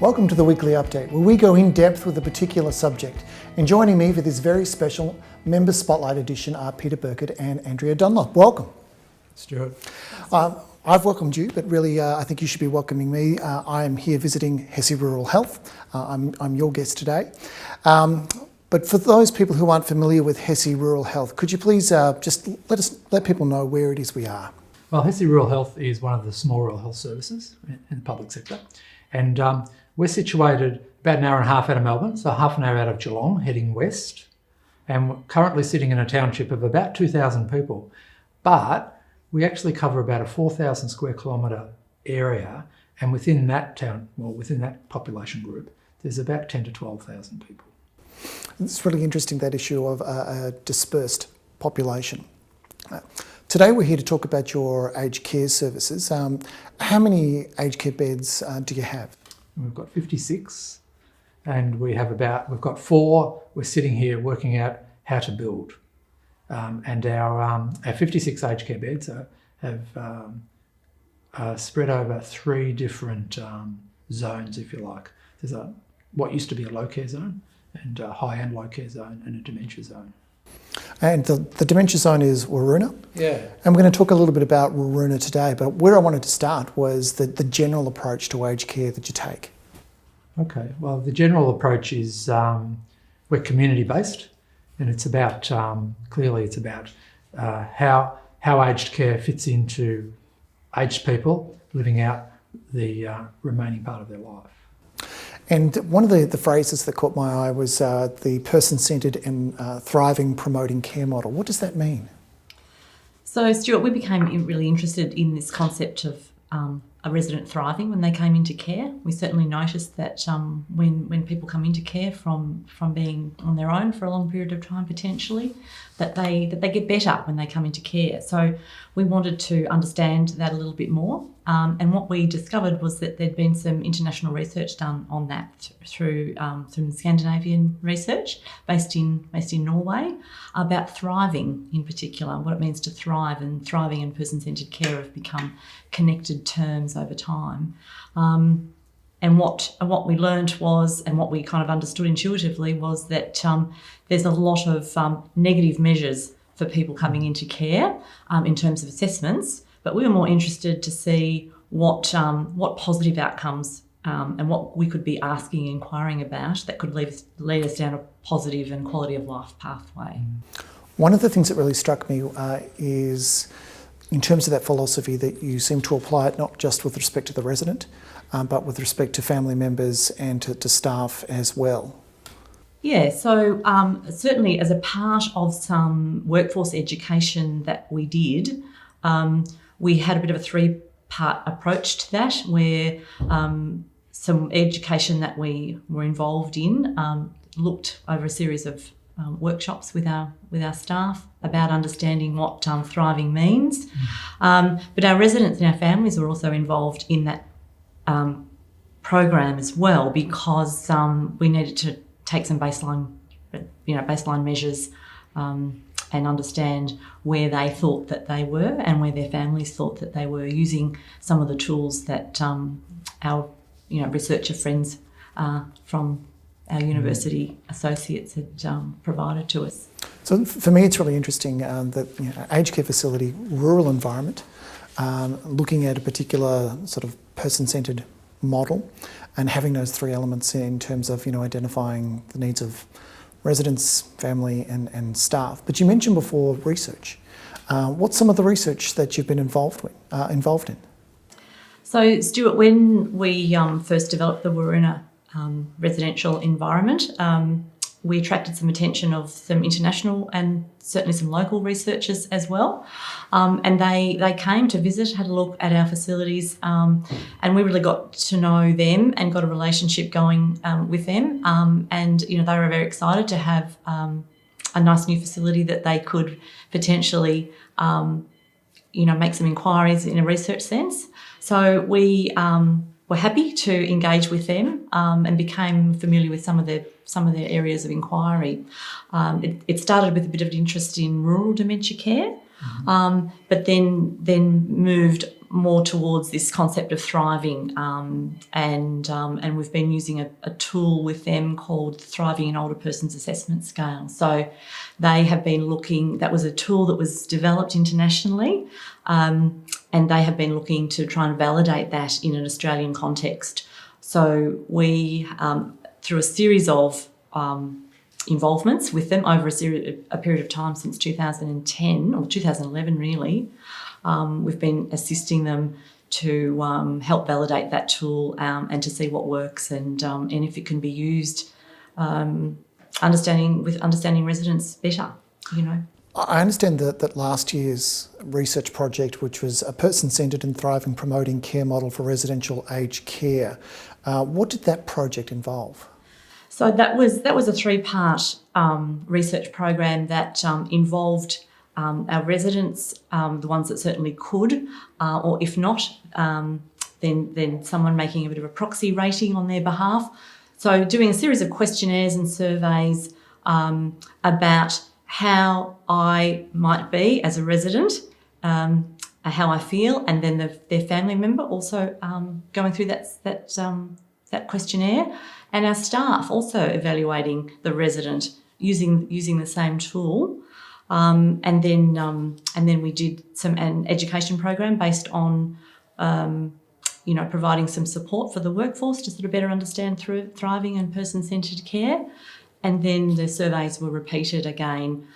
Welcome to the weekly update, where we go in depth with a particular subject. And joining me for this very special Member Spotlight edition are Peter Birkett and Andrea Dunlop. Welcome. Stuart. I've welcomed you, but really I think you should be welcoming me. I am here visiting Hesse Rural Health. I'm your guest today. But for those people who aren't familiar with Hesse Rural Health, could you please just let people know where it is we are? Well, Hesse Rural Health is one of the small rural health services in the public sector. And we're situated about an hour and a half out of Melbourne, so half an hour out of Geelong, heading west. And we're currently sitting in a township of about 2,000 people. But we actually cover about a 4,000 square kilometre area. And within that within that population group, there's about 10 to 12,000 people. It's really interesting, that issue of a dispersed population. Today we're here to talk about your aged care services. How many aged care beds do you have? We've got 56, and we've got 4. We're sitting here working out how to build. And our 56 aged care beds have spread over 3 different zones, if you like. There's what used to be a low care zone, and a high and low care zone, and a dementia zone. And the dementia zone is Waroona. Yeah. And we're going to talk a little bit about Waroona today, but where I wanted to start was the general approach to aged care that you take. Okay, well, the general approach is we're community-based, and it's about, clearly it's about how aged care fits into aged people living out the remaining part of their life. And one of the phrases that caught my eye was the person-centred and thriving promoting care model. What does that mean? So, Stuart, we became really interested in this concept of a resident thriving when they came into care. We certainly noticed that when people come into care from being on their own for a long period of time potentially, that they get better when they come into care. So we wanted to understand that a little bit more. And what we discovered was that there'd been some international research done on that through some Scandinavian research based in Norway about thriving in particular, what it means to thrive, and thriving and person-centred care have become connected terms over time. And what we learnt was, and what we kind of understood intuitively, was that there's a lot of negative measures for people coming into care in terms of assessments, but we were more interested to see what positive outcomes and what we could be asking, inquiring about that could lead us down a positive and quality of life pathway. One of the things that really struck me is in terms of that philosophy that you seem to apply it not just with respect to the resident, but with respect to family members and to staff as well. Yeah, so certainly as a part of some workforce education that we did, we had a bit of a 3-part approach to that, where some education that we were involved in looked over a series of workshops with our staff about understanding what thriving means. But our residents and our families were also involved in that program as well, because we needed to take some baseline measures and understand where they thought that they were and where their families thought that they were, using some of the tools that our researcher friends from our university associates had provided to us. So for me, it's really interesting that aged care facility, rural environment, looking at a particular sort of person-centred model and having those 3 elements in terms of identifying the needs of residents, family and staff. But you mentioned before research. What's some of the research that you've been involved in? So, Stuart, when we first developed the Waroona residential environment, we attracted some attention of some international and certainly some local researchers as well. And they came to visit, had a look at our facilities, and we really got to know them and got a relationship going with them. And they were very excited to have a nice new facility that they could potentially make some inquiries in a research sense. So we were happy to engage with them and became familiar with some of their some of their areas of inquiry. It started with a bit of an interest in rural dementia care, but then moved more towards this concept of thriving, and we've been using a tool with them called Thriving in Older Persons Assessment Scale. So they have been looking, that was a tool that was developed internationally, and they have been looking to try and validate that in an Australian context. So we, through a series of involvements with them over a period of time since 2010 or 2011 really, we've been assisting them to help validate that tool and to see what works and if it can be used, understanding residents better, you know. I understand that last year's research project, which was a person-centred and thriving promoting care model for residential aged care, what did that project involve? So that was a 3-part research program that involved our residents, the ones that certainly could, or if not, then someone making a bit of a proxy rating on their behalf. So doing a series of questionnaires and surveys about how I might be as a resident, how I feel, and then their family member also going through that questionnaire, and our staff also evaluating the resident using the same tool. And then we did an education program based on, providing some support for the workforce to sort of better understand thriving and person-centred care. And then the surveys were repeated again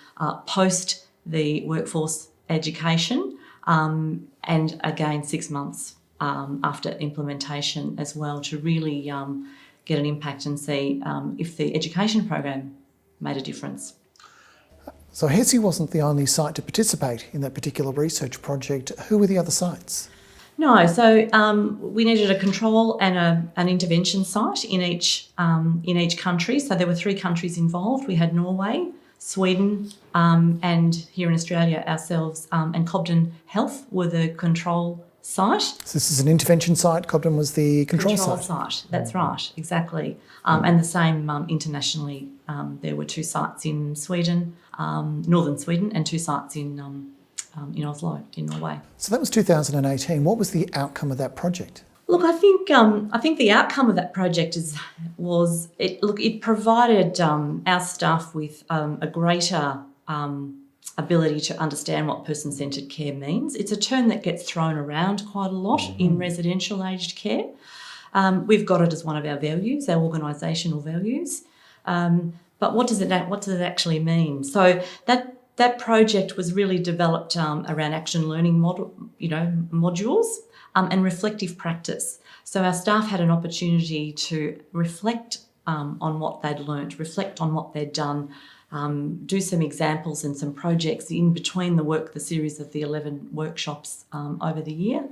post the workforce education, and again 6 months after implementation as well, to really get an impact and see if the education program made a difference. So Hesse wasn't the only site to participate in that particular research project. Who were the other sites? No, so we needed a control and an intervention site in each country. So there were 3 countries involved. We had Norway, Sweden, and here in Australia ourselves, and Cobden Health were the control site. So this is an intervention site. Cobden was the control site. That's right, exactly. And the same internationally. There were 2 sites in Sweden, northern Sweden, and 2 sites in Oslo, in Norway. So that was 2018. What was the outcome of that project? Look, I think the outcome of that project it provided our staff with a greater ability to understand what person-centred care means. It's a term that gets thrown around quite a lot in residential aged care. We've got it as one of our values, our organisational values. But what does it actually mean? So that project was really developed around action learning modules and reflective practice. So our staff had an opportunity to reflect on what they'd learnt, reflect on what they'd done, do some examples and some projects in between the series of the 11 workshops over the year,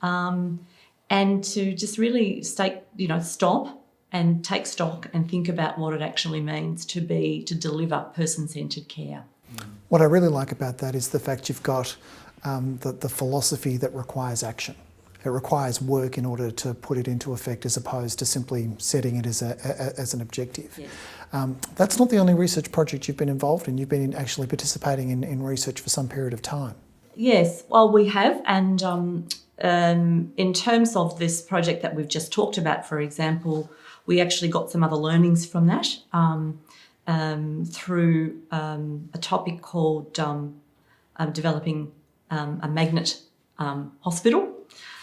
and to just really stop and take stock and think about what it actually means to deliver person-centred care. What I really like about that is the fact you've got the philosophy that requires action. It requires work in order to put it into effect, as opposed to simply setting it as an objective. Yes. That's not the only research project you've been involved in. You've been actually participating in research for some period of time. Yes, well, we have, and in terms of this project that we've just talked about, for example, we actually got some other learnings from that through a topic called developing a magnet hospital.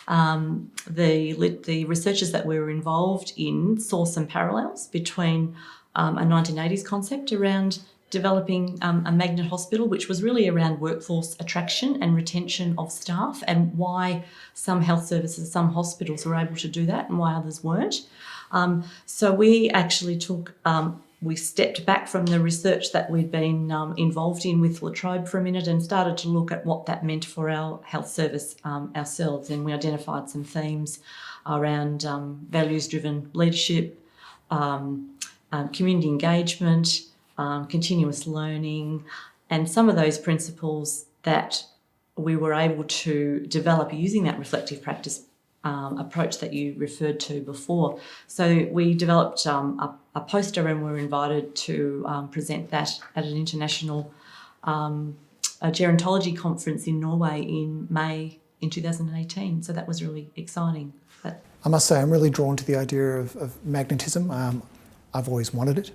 The researchers that we were involved in saw some parallels between a 1980s concept around developing a magnet hospital, which was really around workforce attraction and retention of staff, and why some health services, some hospitals were able to do that and why others weren't. So we actually we stepped back from the research that we'd been involved in with La Trobe for a minute and started to look at what that meant for our health service ourselves. And we identified some themes around values-driven leadership, community engagement, continuous learning, and some of those principles that we were able to develop using that reflective practice approach that you referred to before. So we developed a poster and were invited to present that at an international a gerontology conference in Norway in May in 2018. So that was really exciting. I must say I'm really drawn to the idea of magnetism. I've always wanted it.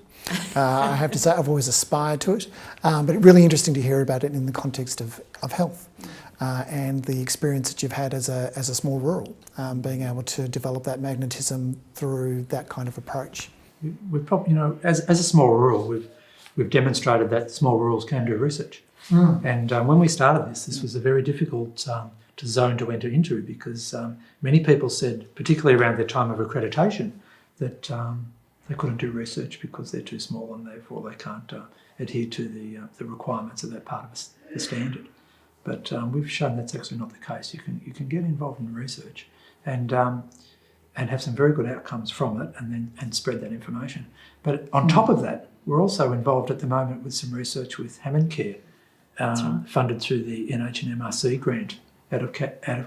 I have to say I've always aspired to it. But it's really interesting to hear about it in the context of health and the experience that you've had as a small rural, being able to develop that magnetism through that kind of approach. We've probably, as a small rural, we've demonstrated that small rurals can do research. And when we started this was a very difficult zone to enter into because many people said, particularly around their time of accreditation, that they couldn't do research because they're too small and therefore they can't adhere to the requirements of that part of the standard. But we've shown that's actually not the case. You can get involved in research and have some very good outcomes from it and spread that information. But on top of that, we're also involved at the moment with some research with Hammond Care, funded through the NH&MRC grant out of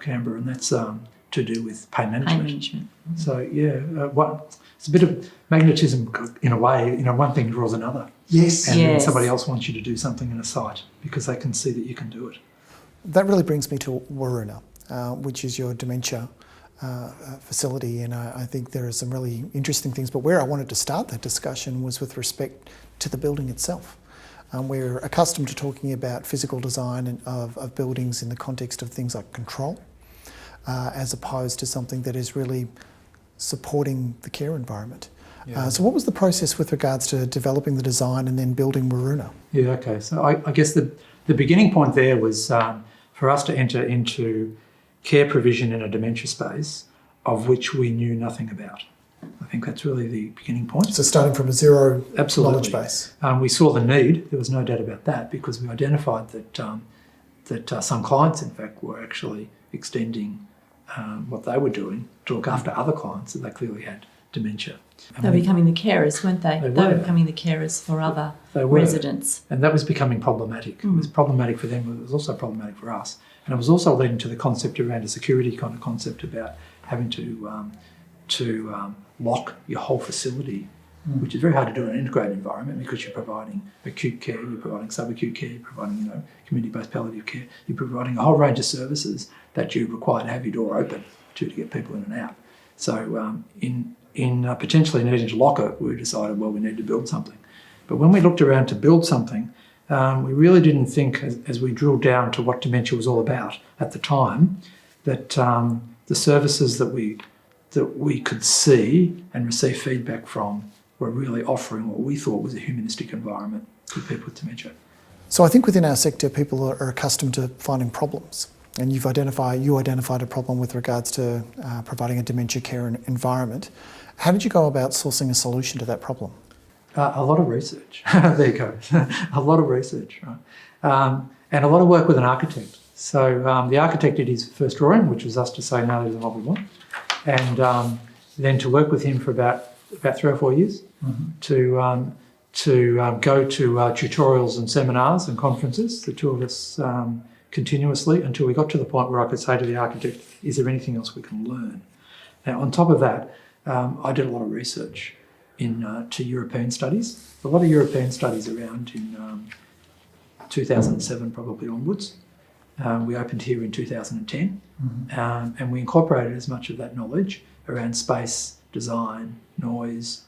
Canberra, and that's to do with pain management. So it's a bit of magnetism in a way. One thing draws another. Yes. And then somebody else wants you to do something in a site because they can see that you can do it. That really brings me to Waruna, which is your dementia facility, and I think there are some really interesting things. But where I wanted to start that discussion was with respect to the building itself. We're accustomed to talking about physical design of buildings in the context of things like control, as opposed to something that is really supporting the care environment. Yeah. So what was the process with regards to developing the design and then building Waruna? Yeah, okay. So I guess the beginning point there was for us to enter into care provision in a dementia space of which we knew nothing about. I think that's really the beginning point. So starting from a zero knowledge base. We saw the need, there was no doubt about that, because we identified that some clients, in fact, were actually extending what they were doing to look after other clients that they clearly had dementia. They were becoming the carers, weren't they? They were becoming the carers for other residents. And that was becoming problematic. It was problematic for them, but it was also problematic for us. And it was also leading to the concept around a security kind of concept about having to lock your whole facility, which is very hard to do in an integrated environment because you're providing acute care, you're providing subacute care, you're providing community-based palliative care, you're providing a whole range of services that you require to have your door open to get people in and out. So in potentially needing to lock it, we decided, well, we need to build something. But when we looked around to build something, we really didn't think, as we drilled down to what dementia was all about at the time, that the services that we could see and receive feedback from were really offering what we thought was a humanistic environment for people with dementia. So I think within our sector, people are accustomed to finding problems. And you identified a problem with regards to providing a dementia care environment. How did you go about sourcing a solution to that problem? A lot of research. There you go. A lot of research, right? And a lot of work with an architect. So the architect did his first drawing, which was us to say, no, this is what we want. And then to work with him for about 3 or 4 years to go to tutorials and seminars and conferences, the two of us continuously, until we got to the point where I could say to the architect, is there anything else we can learn? Now, on top of that, I did a lot of research to European studies. A lot of European studies around in 2007 probably onwards. We opened here in 2010 and we incorporated as much of that knowledge around space, design, noise,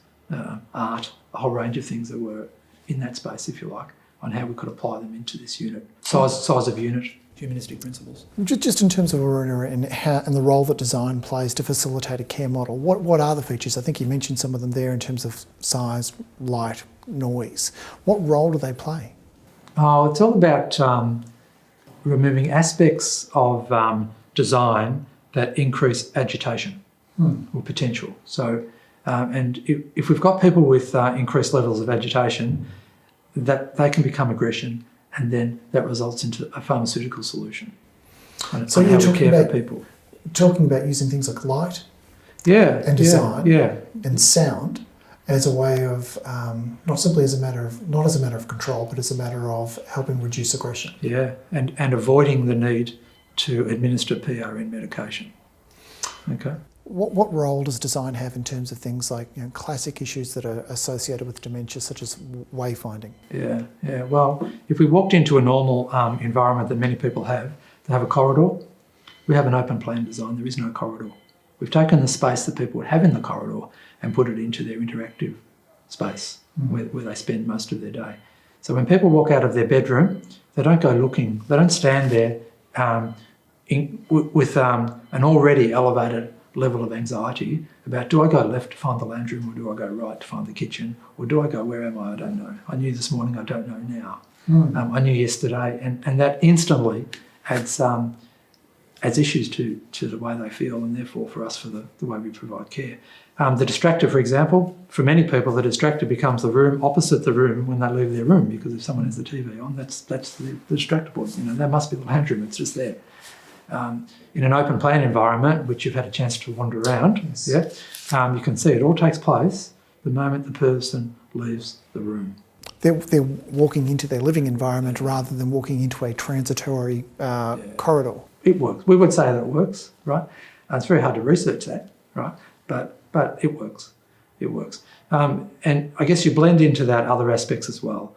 art, a whole range of things that were in that space, if you like, on how we could apply them into this unit. Size of unit, humanistic principles. Just in terms of Waruna and the role that design plays to facilitate a care model, what are the features? I think you mentioned some of them there in terms of size, light, noise. What role do they play? Oh, it's all about removing aspects of design that increase agitation or potential. So, and if we've got people with increased levels of agitation, that they can become aggression, and then that results into a pharmaceutical solution. So you're talking about using things like light, and design, and sound as a way of not as a matter of control, but as a matter of helping reduce aggression. Yeah, and avoiding the need to administer PRN medication. Okay. What role does design have in terms of things like classic issues that are associated with dementia, such as wayfinding? Yeah. Well, if we walked into a normal environment that many people have, they have a corridor. We have an open plan design. There is no corridor. We've taken the space that people would have in the corridor and put it into their interactive space where they spend most of their day. So when people walk out of their bedroom, they don't go looking. They don't stand there with an already elevated level of anxiety about, do I go left to find the lounge room, or do I go right to find the kitchen, or do I go, where am I don't know. I knew this morning, I don't know now. I knew yesterday, and that instantly adds issues to the way they feel, and therefore for us for the way we provide care. The distractor, for example, for many people the distractor becomes the room opposite the room when they leave their room, because if someone has the TV on, that's the distractor board. That must be the lounge room, it's just there. In an open plan environment, which you've had a chance to wander around, you can see it all takes place the moment the person leaves the room. They're walking into their living environment rather than walking into a transitory corridor. It works. We would say that it works, right? It's very hard to research that, right? But it works. It works. And I guess you blend into that other aspects as well.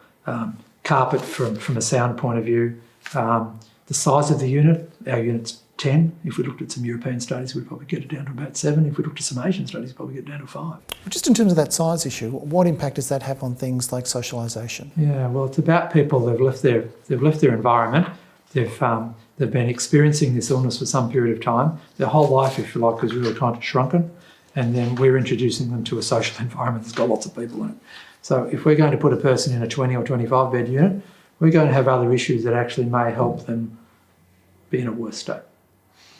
Carpet from a sound point of view. The size of the unit, our unit's 10. If we looked at some European studies, we'd probably get it down to about 7. If we looked at some Asian studies, we'd probably get it down to 5. Just in terms of that size issue, what impact does that have on things like socialisation? Yeah, well, it's about people. They've left their environment. They've been experiencing this illness for some period of time. Their whole life, if you like, is really trying to shrunken, and then we're introducing them to a social environment that's got lots of people in it. So if we're going to put a person in a 20 or 25 bed unit, we're going to have other issues that actually may help them be in a worse state.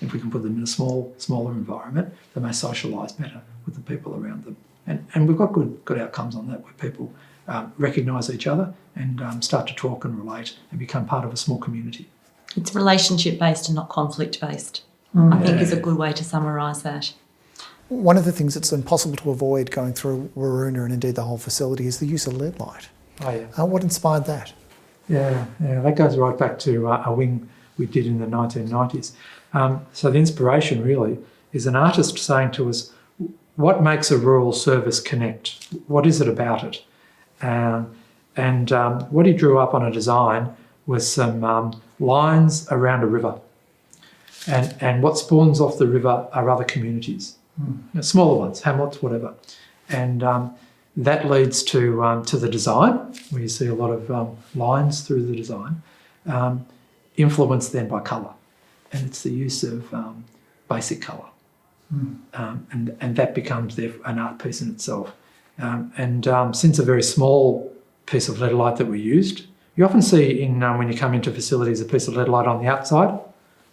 If we can put them in a smaller environment, they may socialise better with the people around them. And we've got good outcomes on that, where people recognise each other and start to talk and relate and become part of a small community. It's relationship-based and not conflict-based, I think is a good way to summarise that. One of the things that's impossible to avoid going through Waruna and indeed the whole facility is the use of LED light. Oh, yeah. What inspired that? Yeah, that goes right back to a wing we did in the 1990s. So the inspiration really is an artist saying to us, what makes a rural service connect? What is it about it? And what he drew up on a design was some lines around a river. And what spawns off the river are other communities, smaller ones, hamlets, whatever. And that leads to the design, where you see a lot of lines through the design, influenced then by colour. And it's the use of basic colour. And that becomes an art piece in itself. Since a very small piece of LED light that we used, you often see when you come into facilities a piece of LED light on the outside.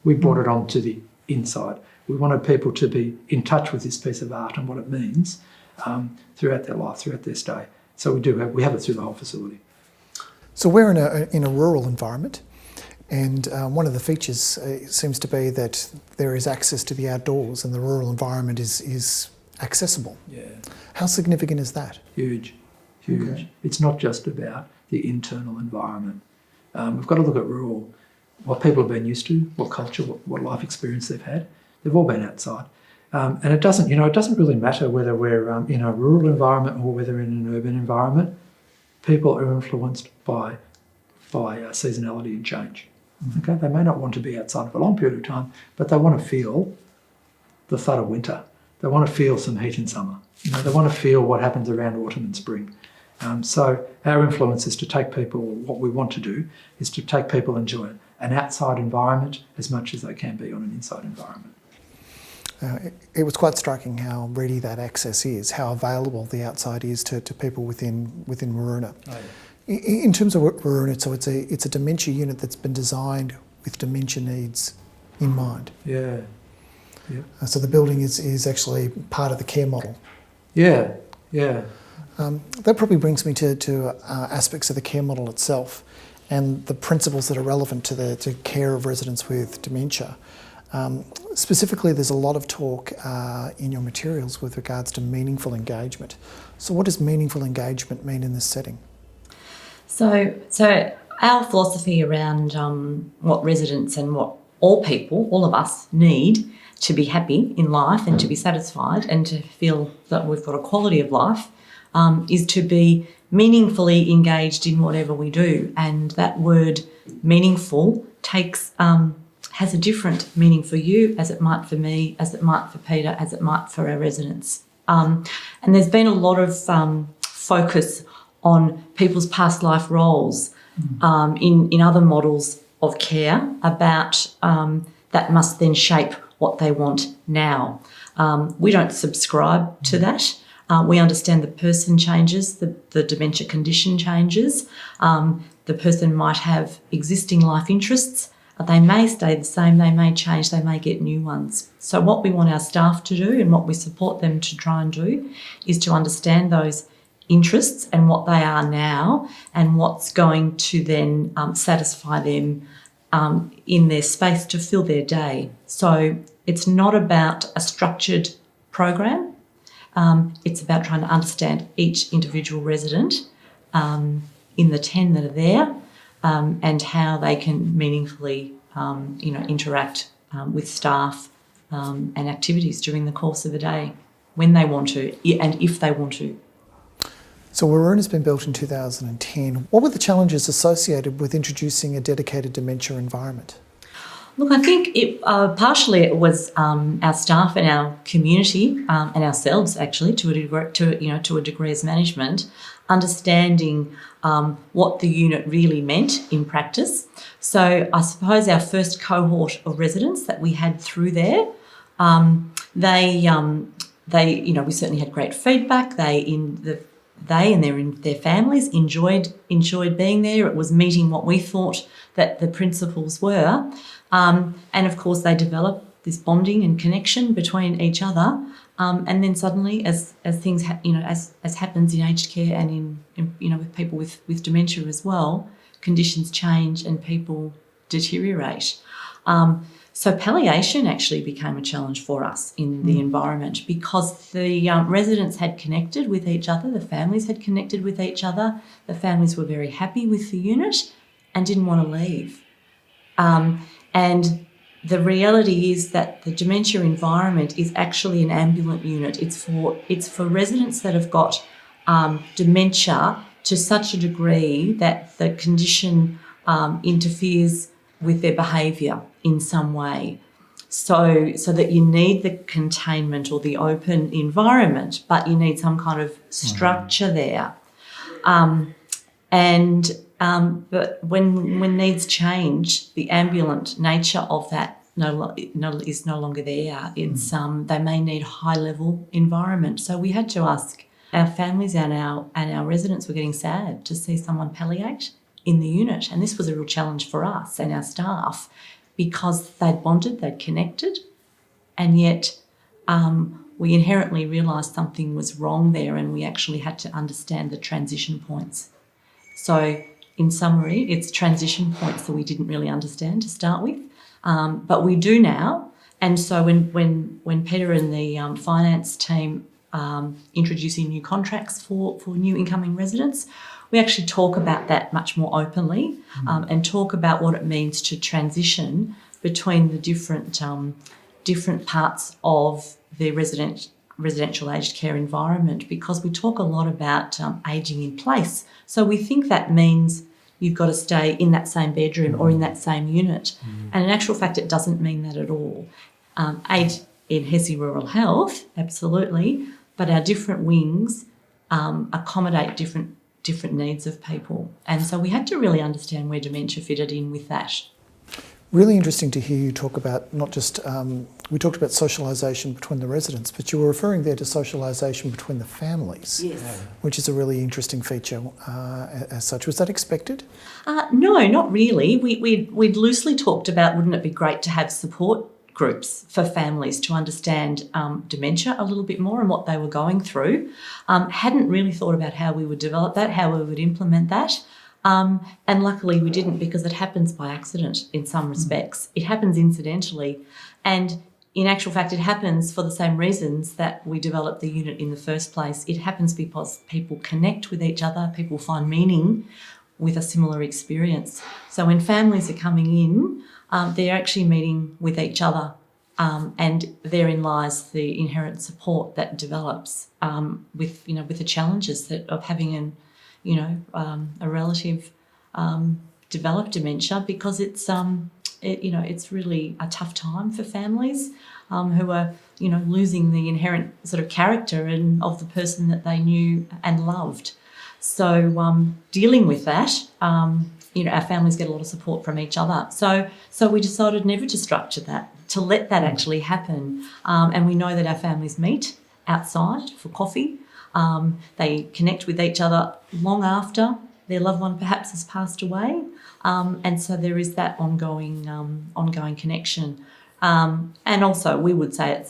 We brought it onto the inside. We wanted people to be in touch with this piece of art and what it means throughout their life, throughout their stay. So we have it through the whole facility. So we're in a rural environment, and one of the features seems to be that there is access to the outdoors, and the rural environment is accessible. Yeah. How significant is that? Huge. Okay. It's not just about the internal environment. We've got to look at rural, what people have been used to, what culture, what life experience they've had. They've all been outside. And it doesn't really matter whether we're in a rural environment or whether in an urban environment. People are influenced by seasonality and change. Okay, they may not want to be outside for a long period of time, but they want to feel the thud of winter. They want to feel some heat in summer. They want to feel what happens around autumn and spring. So our influence is to take people, what we want to do is to take people enjoy an outside environment as much as they can be on an inside environment. It was quite striking how ready that access is, how available the outside is to people within Waruna. Oh, yeah. In terms of Waruna, so it's a dementia unit that's been designed with dementia needs in mind. Yeah. So the building is actually part of the care model. Yeah. That probably brings me to aspects of the care model itself and the principles that are relevant to care of residents with dementia. Specifically, there's a lot of talk in your materials with regards to meaningful engagement. So what does meaningful engagement mean in this setting? So our philosophy around what residents and what all people, all of us, need to be happy in life and to be satisfied and to feel that we've got a quality of life is to be meaningfully engaged in whatever we do. And that word meaningful has a different meaning for you as it might for me, as it might for Peter, as it might for our residents. And there's been a lot of focus on people's past life roles in other models of care about that must then shape what they want now. We don't subscribe to that. We understand the person changes, the dementia condition changes. The person might have existing life interests. They may stay the same, they may change, they may get new ones. So what we want our staff to do and what we support them to try and do is to understand those interests and what they are now and what's going to then satisfy them in their space to fill their day. So it's not about a structured program. It's about trying to understand each individual resident in the 10 that are there and how they can meaningfully interact with staff and activities during the course of a day when they want to and if they want to. So Waroona's been built in 2010. What were the challenges associated with introducing a dedicated dementia environment? Look, I think partially it was our staff and our community and ourselves actually to a degree as management, understanding what the unit really meant in practice. So I suppose our first cohort of residents that we had through there, we certainly had great feedback. They and their families enjoyed being there. It was meeting what we thought that the principles were. And of course, they developed this bonding and connection between each other. And then suddenly, as things as happens in aged care and in with people with dementia as well, conditions change and people deteriorate. So palliation actually became a challenge for us in the environment because the residents had connected with each other, the families had connected with each other, the families were very happy with the unit and didn't want to leave. And the reality is that the dementia environment is actually an ambulant unit. It's for residents that have got dementia to such a degree that the condition interferes with their behaviour in some way. So that you need the containment or the open environment, but you need some kind of structure there. But when needs change, the ambulant nature of that is no longer there. It's they may need high-level environment. So we had to ask our families and our residents were getting sad to see someone palliate in the unit, and this was a real challenge for us and our staff because they'd bonded, they'd connected, and yet we inherently realised something was wrong there, and we actually had to understand the transition points. So in summary, it's transition points that we didn't really understand to start with, but we do now. And so when Peter and the finance team introducing new contracts for new incoming residents, we actually talk about that much more openly and talk about what it means to transition between the different parts of the residential aged care environment, because we talk a lot about ageing in place. So we think that means you've got to stay in that same bedroom or in that same unit. And in actual fact, it doesn't mean that at all. Age in Hesse Rural Health, absolutely, but our different wings accommodate different needs of people. And so we had to really understand where dementia fitted in with that. Really interesting to hear you talk about not just, we talked about socialisation between the residents, but you were referring there to socialisation between the families, Yes. which is a really interesting feature as such. Was that expected? No, not really. We'd loosely talked about, wouldn't it be great to have support groups for families to understand dementia a little bit more and what they were going through. Hadn't really thought about how we would develop that, how we would implement that. And luckily we didn't, because it happens by accident in some respects. It happens incidentally. And in actual fact, it happens for the same reasons that we developed the unit in the first place. It happens because people connect with each other, people find meaning with a similar experience. So when families are coming in, they're actually meeting with each other And therein lies the inherent support that develops with the challenges of having a relative develop dementia, because it's really a tough time for families who are losing the inherent sort of character of the person that they knew and loved. So dealing with that, our families get a lot of support from each other. So we decided never to structure that, to let that actually happen. And we know that our families meet outside for coffee. They connect with each other long after their loved one perhaps has passed away. And so there is that ongoing connection. And also we would say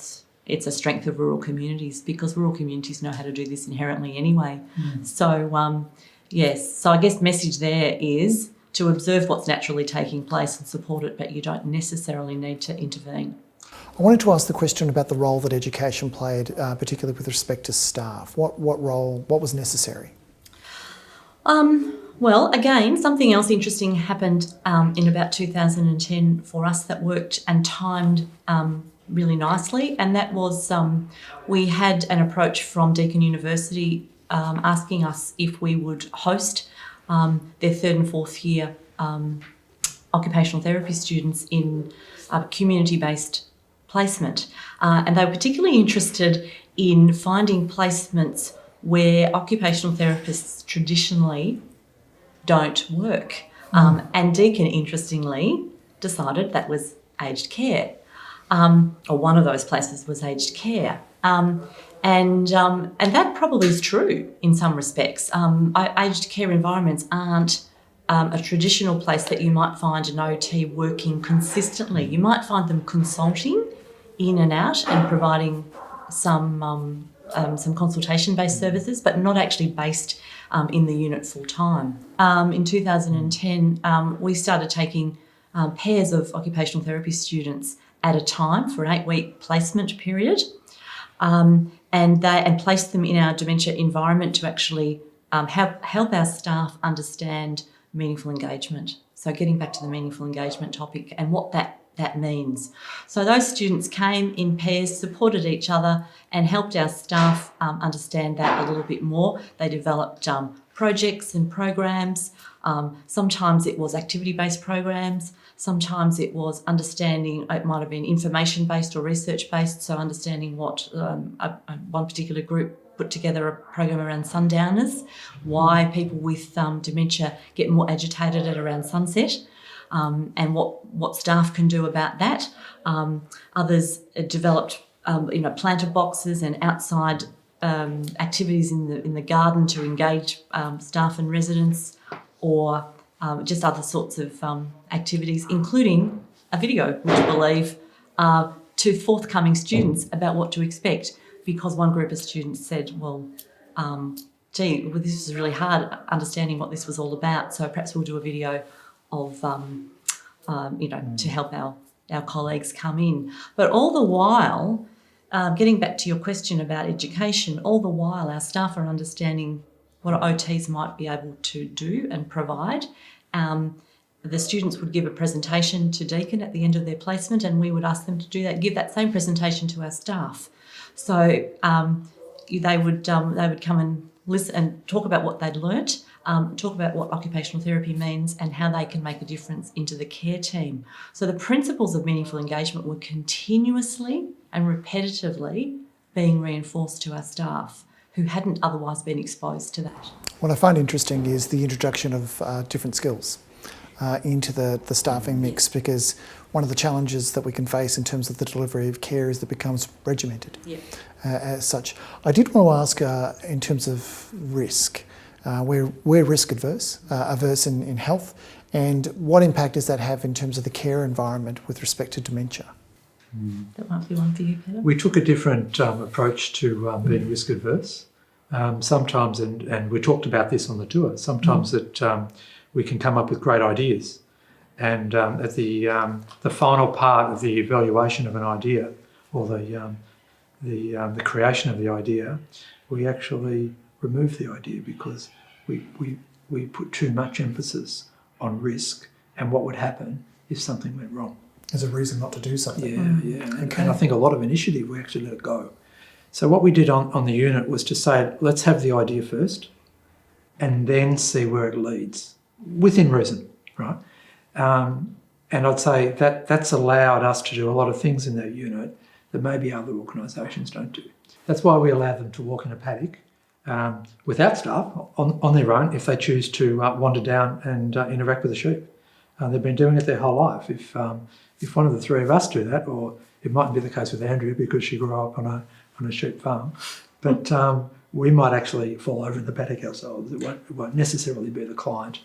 it's a strength of rural communities, because rural communities know how to do this inherently anyway. So, yes, so I guess message there is to observe what's naturally taking place and support it, but you don't necessarily need to intervene. I wanted to ask the question about the role that education played, particularly with respect to staff. What was necessary? Well, again, something else interesting happened in about 2010 for us that worked and timed really nicely, and that was we had an approach from Deakin University asking us if we would host their third and fourth year occupational therapy students in a community-based placement. And they were particularly interested in finding placements where occupational therapists traditionally don't work. And Deakin, interestingly, decided that was aged care. Or one of those places was aged care. And that probably is true in some respects. Aged care environments aren't a traditional place that you might find an OT working consistently. You might find them consulting in and out and providing some consultation-based services, but not actually based in the unit full-time. In 2010, we started taking pairs of occupational therapy students at a time for an 8-week placement period, and placed them in our dementia environment to actually help our staff understand meaningful engagement. So getting back to the meaningful engagement topic and what that means. So those students came in pairs, supported each other, and helped our staff understand that a little bit more. They developed projects and programs. Sometimes it was activity-based programs. Sometimes it was understanding, it might have been information-based or research-based, so understanding what one particular group put together a program around sundowners, why people with dementia get more agitated at around sunset, and what staff can do about that. Others developed planter boxes and outside activities in the garden to engage staff and residents, or just other sorts of activities, including a video, would you believe, to forthcoming students about what to expect, because one group of students said, this is really hard understanding what this was all about, so perhaps we'll do a video of, to help our colleagues come in. But all the while, getting back to your question about education, all the while our staff are understanding what OTs might be able to do and provide. The students would give a presentation to Deakin at the end of their placement, and we would ask them to give that same presentation to our staff. So they would come and listen and talk about what they'd learnt, talk about what occupational therapy means and how they can make a difference into the care team. So the principles of meaningful engagement were continuously and repetitively being reinforced to our staff who hadn't otherwise been exposed to that. What I find interesting is the introduction of different skills into the staffing mix, because one of the challenges that we can face in terms of the delivery of care is that it becomes regimented as such. I did want to ask in terms of risk, we're risk averse in health, and what impact does that have in terms of the care environment with respect to dementia? That might be one for you, Peter. We took a different approach to being risk adverse. Sometimes, and we talked about this on the tour, sometimes that we can come up with great ideas, and at the final part of the evaluation of an idea, or the creation of the idea, we actually remove the idea because we put too much emphasis on risk and what would happen if something went wrong. There's a reason not to do something. Yeah. And I think a lot of initiative, we actually let it go. So what we did on the unit was to say, let's have the idea first and then see where it leads, within reason, right? And I'd say that that's allowed us to do a lot of things in that unit that maybe other organisations don't do. That's why we allow them to walk in a paddock without staff on their own if they choose to wander down and interact with the sheep. They've been doing it their whole life. If one of the three of us do that, or it mightn't be the case with Andrea because she grew up on a sheep farm, but we might actually fall over in the paddock ourselves. It won't necessarily be the client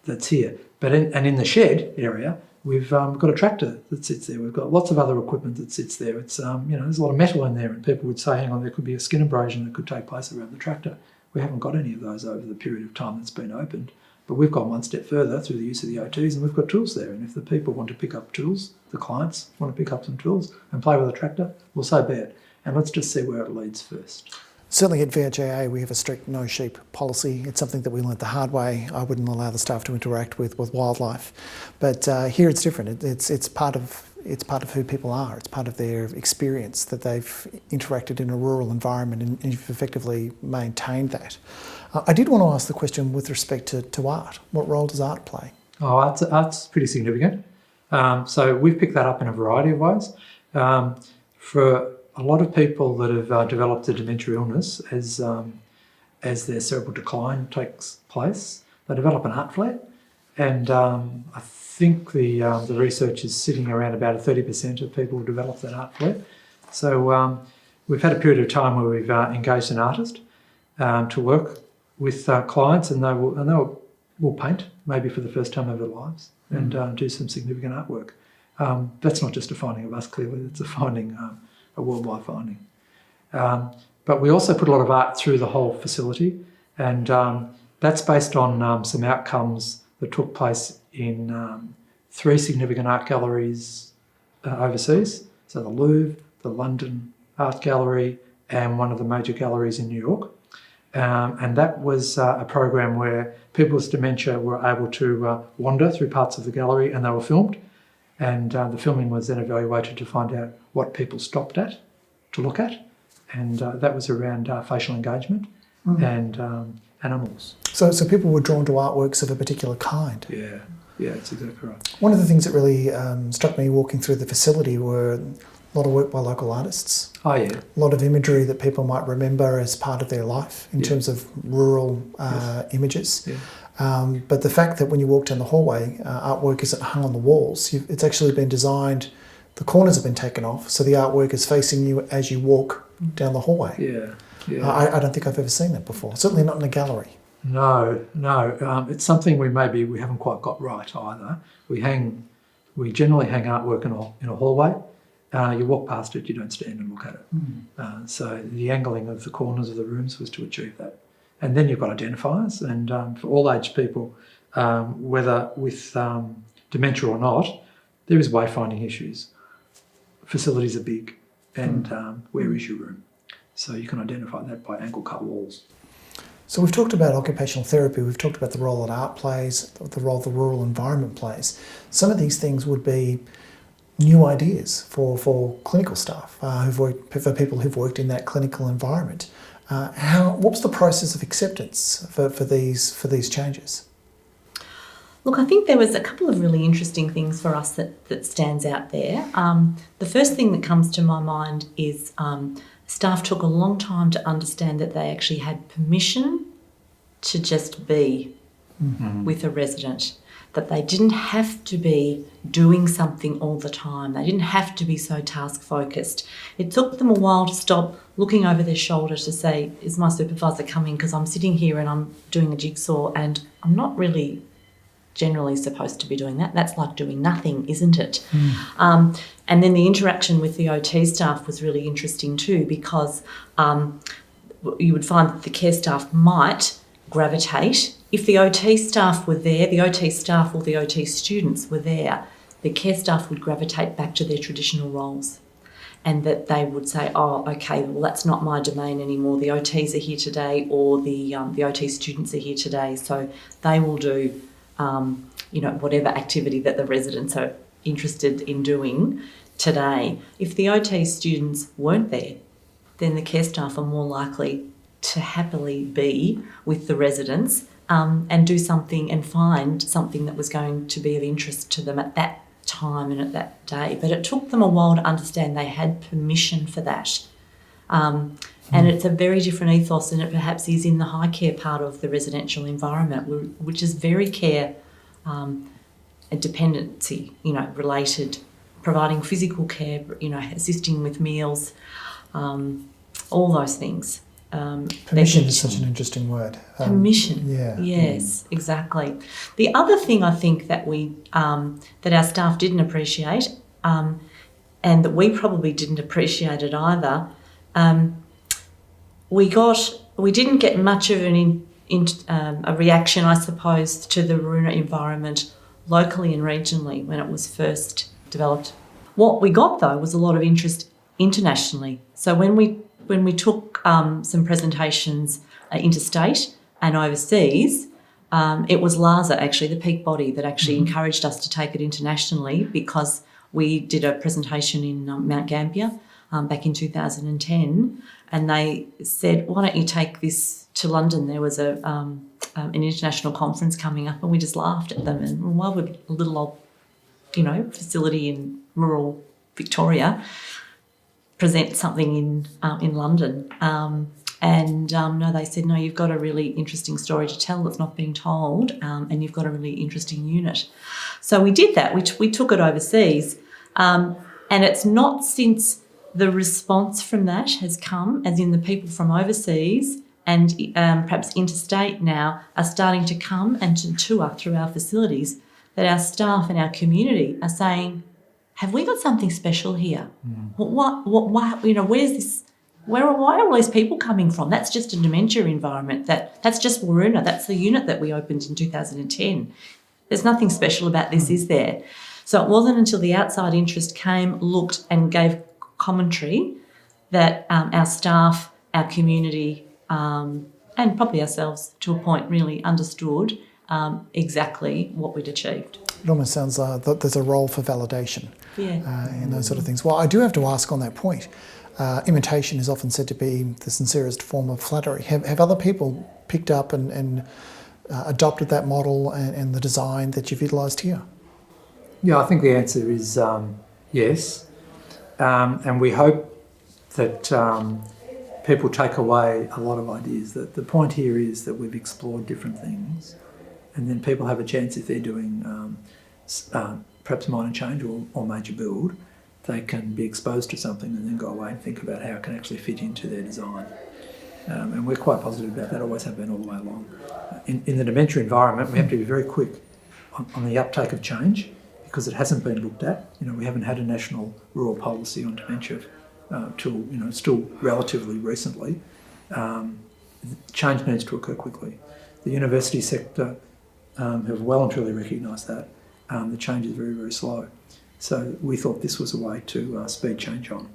that's here. But in the shed area, we've got a tractor that sits there. We've got lots of other equipment that sits there. It's there's a lot of metal in there, and people would say, hang on, there could be a skin abrasion that could take place around the tractor. We haven't got any of those over the period of time that's been opened. But we've gone one step further through the use of the OTs, and we've got tools there. And if the people want to pick up tools, the clients want to pick up some tools and play with a tractor, well, so be it. And let's just see where it leads first. Certainly at VHIA, we have a strict no sheep policy. It's something that we learnt the hard way. I wouldn't allow the staff to interact with wildlife. But here it's different. It's part of who people are. It's part of their experience that they've interacted in a rural environment, and you've effectively maintained that. I did want to ask the question with respect to art. What role does art play? Oh, art's pretty significant. So we've picked that up in a variety of ways. For a lot of people that have developed a dementia illness, as their cerebral decline takes place, they develop an art flare. And I think the research is sitting around about 30% of people who develop that art flare. So we've had a period of time where we've engaged an artist to work with clients, and they will paint maybe for the first time of their lives and do some significant artwork. That's not just a finding of us, clearly. It's a finding, a worldwide finding. But we also put a lot of art through the whole facility, and that's based on some outcomes that took place in 3 significant art galleries overseas. So the Louvre, the London Art Gallery, and one of the major galleries in New York. And that was a program where people with dementia were able to wander through parts of the gallery, and they were filmed. And the filming was then evaluated to find out what people stopped at to look at. And that was around facial engagement and animals. So people were drawn to artworks of a particular kind. Yeah, that's exactly right. One of the things that really struck me walking through the facility were a lot of work by local artists. Oh, yeah. A lot of imagery that people might remember as part of their life in terms of rural images. Yeah. But the fact that when you walk down the hallway, artwork isn't hung on the walls. It's actually been designed, the corners have been taken off, so the artwork is facing you as you walk down the hallway. Yeah. I don't think I've ever seen that before, certainly not in a gallery. No. It's something we haven't quite got right either. We generally hang artwork in a hallway. You walk past it, you don't stand and look at it. So the angling of the corners of the rooms was to achieve that. And then you've got identifiers, and for all age people, whether with dementia or not, there is wayfinding issues. Facilities are big, and where is your room? So you can identify that by angle cut walls. So we've talked about occupational therapy, we've talked about the role that art plays, the role the rural environment plays. Some of these things would be new ideas for clinical staff, for people who've worked in that clinical environment. What's the process of acceptance for these changes? Look, I think there was a couple of really interesting things for us that stands out there. The first thing that comes to my mind is staff took a long time to understand that they actually had permission to just be with a resident, that they didn't have to be doing something all the time. They didn't have to be so task-focused. It took them a while to stop looking over their shoulder to say, is my supervisor coming? Because I'm sitting here and I'm doing a jigsaw and I'm not really generally supposed to be doing that. That's like doing nothing, isn't it? And then the interaction with the OT staff was really interesting too, because you would find that the care staff might gravitate. If the OT staff were there, the OT staff or the OT students were there, the care staff would gravitate back to their traditional roles, and that they would say, oh, okay, well, that's not my domain anymore. The OTs are here today, or the OT students are here today, so they will do, whatever activity that the residents are interested in doing today. If the OT students weren't there, then the care staff are more likely to happily be with the residents and do something and find something that was going to be of interest to them at that time and at that day. But it took them a while to understand they had permission for that. And it's a very different ethos than it perhaps is in the high care part of the residential environment, which is very care dependency, related, providing physical care, assisting with meals, all those things. Permission is such an interesting word. Permission. Yeah. Yes, exactly. The other thing I think that that our staff didn't appreciate, and that we probably didn't appreciate it either, we didn't get much of a reaction, I suppose, to the Waruna environment locally and regionally when it was first developed. What we got though was a lot of interest internationally. So when we took some presentations interstate and overseas, it was LASA, actually, the peak body, that actually encouraged us to take it internationally, because we did a presentation in Mount Gambier back in 2010, and they said, why don't you take this to London? There was an international conference coming up, and we just laughed at them. And why would a little old, facility in rural Victoria present something in London? No, they said, no, you've got a really interesting story to tell that's not being told, and you've got a really interesting unit. So we did that. We took it overseas, and it's not since the response from that has come, as in the people from overseas and perhaps interstate now are starting to come and to tour through our facilities, that our staff and our community are saying, have we got something special here? Why, where's this? Why are all these people coming from? That's just a dementia environment. That's just Waruna. That's the unit that we opened in 2010. There's nothing special about this, is there? So it wasn't until the outside interest came, looked and gave commentary that our staff, our community, and probably ourselves to a point, really understood exactly what we'd achieved. It almost sounds like there's a role for validation in those sort of things. Well, I do have to ask on that point. Imitation is often said to be the sincerest form of flattery. Have other people picked up and adopted that model and the design that you've utilised here? Yeah, I think the answer is yes. And we hope that people take away a lot of ideas. That the point here is that we've explored different things, and then people have a chance, if they're doing perhaps minor change or major build, they can be exposed to something and then go away and think about how it can actually fit into their design. And we're quite positive about that, always have been all the way along. In the dementia environment, we have to be very quick on the uptake of change, because it hasn't been looked at. We haven't had a national rural policy on dementia till still relatively recently. Change needs to occur quickly. The university sector have well and truly recognised that. The change is very, very slow. So we thought this was a way to speed change on.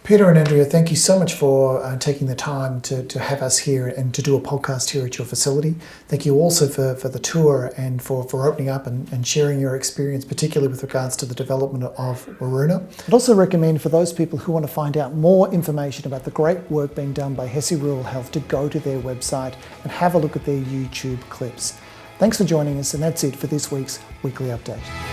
Peter and Andrea, thank you so much for taking the time to have us here and to do a podcast here at your facility. Thank you also for the tour and for opening up and sharing your experience, particularly with regards to the development of Waruna. I'd also recommend for those people who want to find out more information about the great work being done by Hesse Rural Health to go to their website and have a look at their YouTube clips. Thanks for joining us, and that's it for this week's Weekly Update.